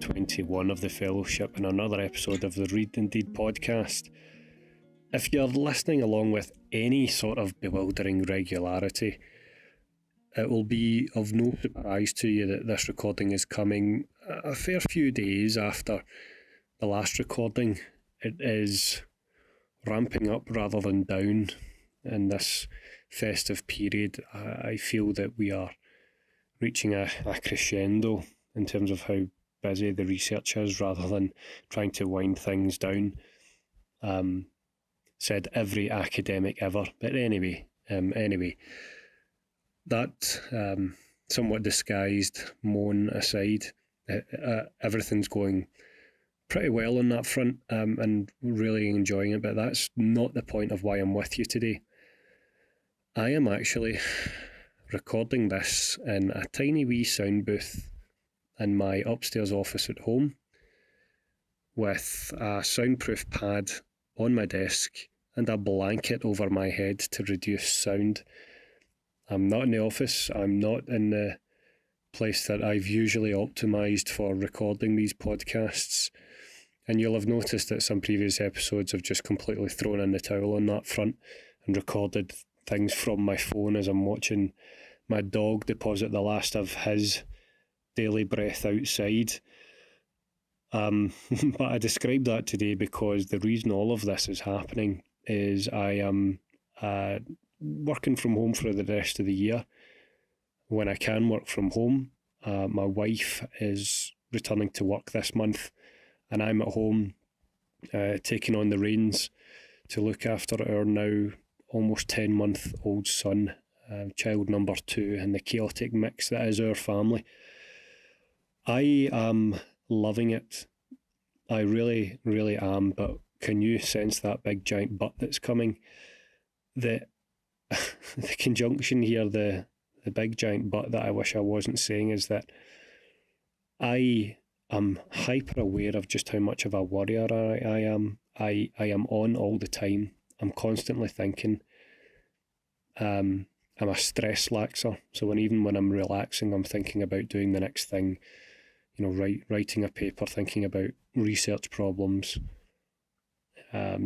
21 of the Fellowship and another episode of the Read Indeed podcast. If you're listening along with any sort of bewildering regularity, it will be of no surprise to you that this recording is coming a fair few days after the last recording. It is ramping up rather than down in this festive period. I feel that we are reaching a crescendo in terms of how busy the research is, rather than trying to wind things down. Said every academic ever, but anyway, that somewhat disguised moan aside, everything's going pretty well on that front, and really enjoying it, but that's not the point of why I'm with you today. I am actually recording this in a tiny wee sound booth in my upstairs office at home, with a soundproof pad on my desk and a blanket over my head to reduce sound. I'm not in the office, I'm not in the place that I've usually optimised for recording these podcasts, and you'll have noticed that some previous episodes have just completely thrown in the towel on that front and recorded things from my phone as I'm watching my dog deposit the last of his daily breath outside. But I described that today because the reason all of this is happening is I am working from home for the rest of the year. When I can work from home, my wife is returning to work this month, and I'm at home taking on the reins to look after our now almost 10-month-old son, child number 2, in the chaotic mix that is our family. I am loving it. I really, really am. But can you sense that big giant but that's coming? The conjunction here, the big giant but that I wish I wasn't saying, is that I am hyper aware of just how much of a worrier I am. I am on all the time. I'm constantly thinking. I'm a stress laxer, so even when I'm relaxing, I'm thinking about doing the next thing. You know, writing a paper, thinking about research problems,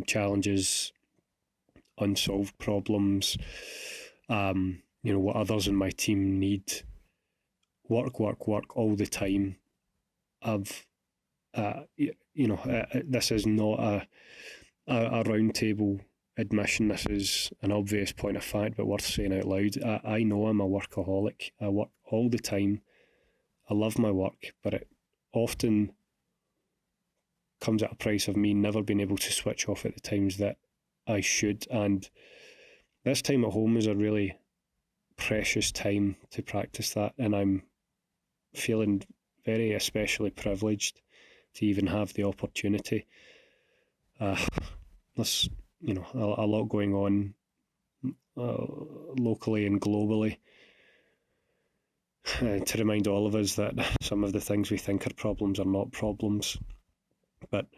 challenges, unsolved problems, what others in my team need. Work all the time. This is not a round table admission. This is an obvious point of fact, but worth saying out loud. I know I'm a workaholic. I work all the time. I love my work, but it often comes at a price of me never being able to switch off at the times that I should. And this time at home is a really precious time to practice that, and I'm feeling very especially privileged to even have the opportunity. There's a lot going on locally and globally. To remind all of us that some of the things we think are problems are not problems. But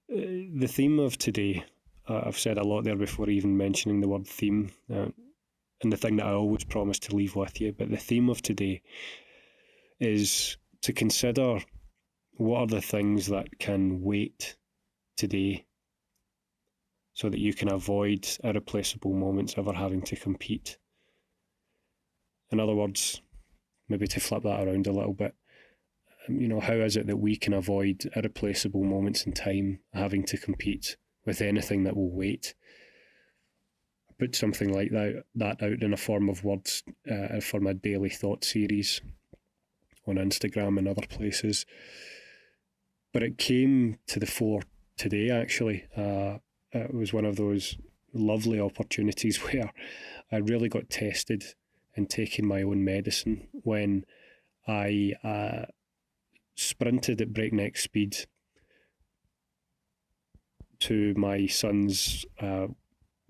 the theme of today, I've said a lot there before even mentioning the word theme, and the thing that I always promise to leave with you, but the theme of today is to consider what are the things that can wait today so that you can avoid irreplaceable moments ever having to compete. In other words, maybe to flip that around a little bit, how is it that we can avoid irreplaceable moments in time having to compete with anything that will wait? I put something like that out in a form of words for my daily thought series on Instagram and other places. But it came to the fore today, actually. It was one of those lovely opportunities where I really got tested in taking my own medicine when I sprinted at breakneck speed to my son's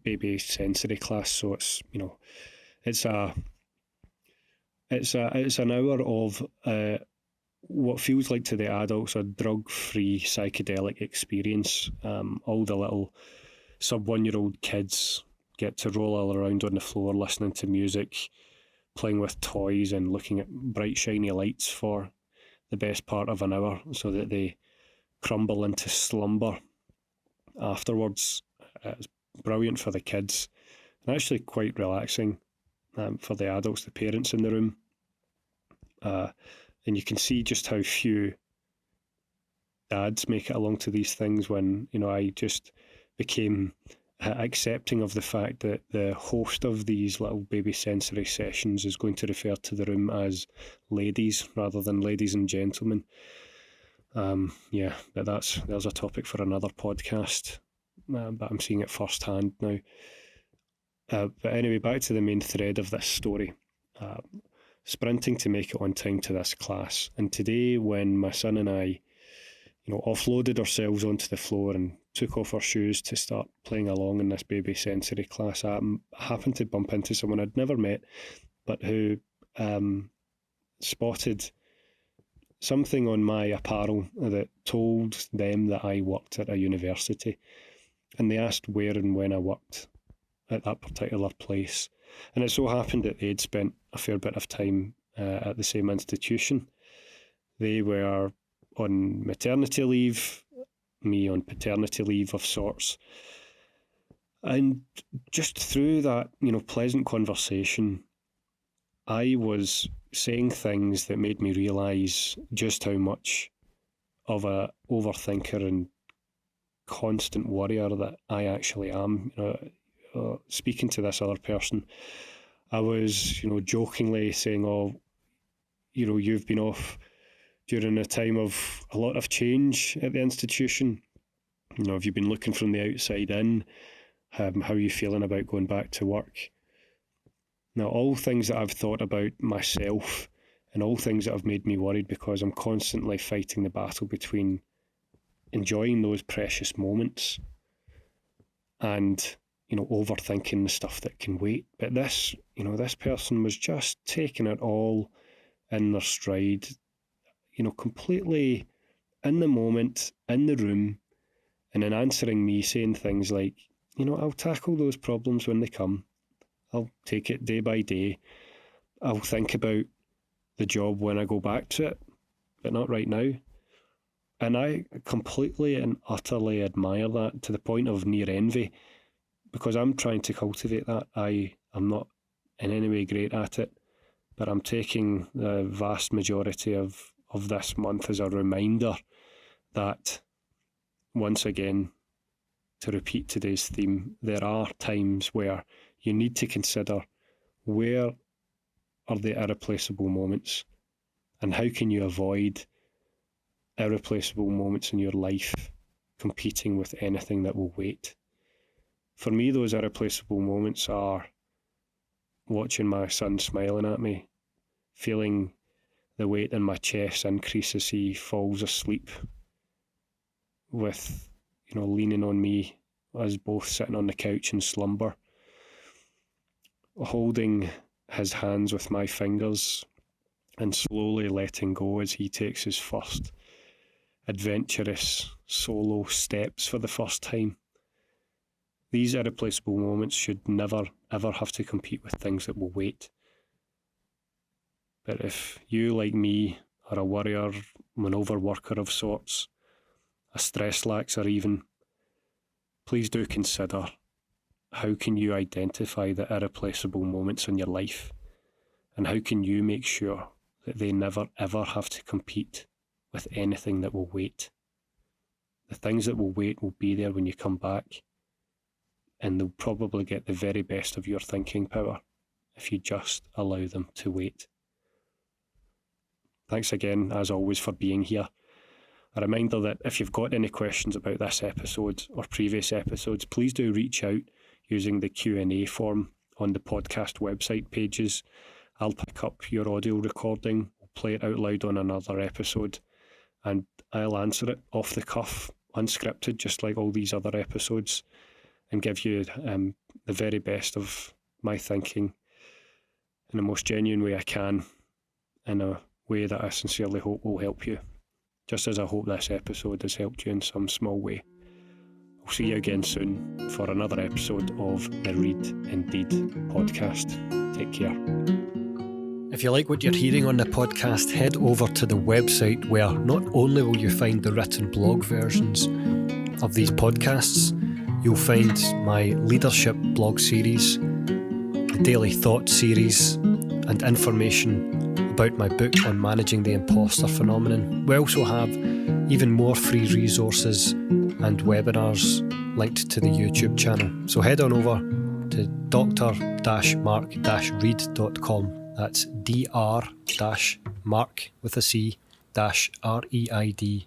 baby sensory class. So it's an hour of what feels like to the adults a drug-free psychedelic experience. All the little sub-1-year-old kids get to roll all around on the floor listening to music, playing with toys and looking at bright shiny lights for the best part of an hour so that they crumble into slumber afterwards. It's brilliant for the kids and actually quite relaxing for the adults, the parents in the room. And you can see just how few dads make it along to these things when, I just became accepting of the fact that the host of these little baby sensory sessions is going to refer to the room as ladies rather than ladies and gentlemen. But there's a topic for another podcast, but I'm seeing it firsthand now. But anyway, back to the main thread of this story. Sprinting to make it on time to this class. And today, when my son and I, offloaded ourselves onto the floor and took off our shoes to start playing along in this baby sensory class, I happened to bump into someone I'd never met, but who spotted something on my apparel that told them that I worked at a university. And they asked where and when I worked at that particular place. And it so happened that they'd spent a fair bit of time at the same institution. They were on maternity leave, me on paternity leave of sorts. And just through that, pleasant conversation, I was saying things that made me realise just how much of a overthinker and constant worrier that I actually am. Speaking to this other person, I was, jokingly saying, you've been off during a time of a lot of change at the institution. Have you been looking from the outside in? How are you feeling about going back to work? Now, all things that I've thought about myself and all things that have made me worried, because I'm constantly fighting the battle between enjoying those precious moments and overthinking the stuff that can wait. But this person was just taking it all in their stride, completely in the moment, in the room, and then answering me, saying things like, I'll tackle those problems when they come. I'll take it day by day. I'll think about the job when I go back to it, but not right now. And I completely and utterly admire that, to the point of near envy, because I'm trying to cultivate that. I'm not in any way great at it, but I'm taking the vast majority of this month as a reminder that, once again, to repeat today's theme, there are times where you need to consider, where are the irreplaceable moments, and how can you avoid irreplaceable moments in your life competing with anything that will wait. For me, those irreplaceable moments are watching my son smiling at me, feeling the weight in my chest increase as he falls asleep, with, leaning on me, us both sitting on the couch in slumber, holding his hands with my fingers and slowly letting go as he takes his first adventurous solo steps for the first time. These irreplaceable moments should never, ever have to compete with things that will wait. But if you, like me, are a worrier, an overworker of sorts, a stress laxer even, please do consider, how can you identify the irreplaceable moments in your life, and how can you make sure that they never ever have to compete with anything that will wait. The things that will wait will be there when you come back, and they'll probably get the very best of your thinking power if you just allow them to wait. Thanks again, as always, for being here. A reminder that if you've got any questions about this episode or previous episodes, please do reach out using the Q&A form on the podcast website pages. I'll pick up your audio recording, play it out loud on another episode, and I'll answer it off the cuff, unscripted, just like all these other episodes, and give you the very best of my thinking in the most genuine way I can, in a way that I sincerely hope will help you, just as I hope this episode has helped you in some small way. I'll see you again soon for another episode of the Read Indeed podcast. Take care. If you like what you're hearing on the podcast, head over to the website where not only will you find the written blog versions of these podcasts, you'll find my leadership blog series, the Daily Thought series, and information about my book on managing the imposter phenomenon. We also have even more free resources and webinars linked to the YouTube channel. So head on over to dr-mark-reid.com. That's dr-mark with a C -reid.com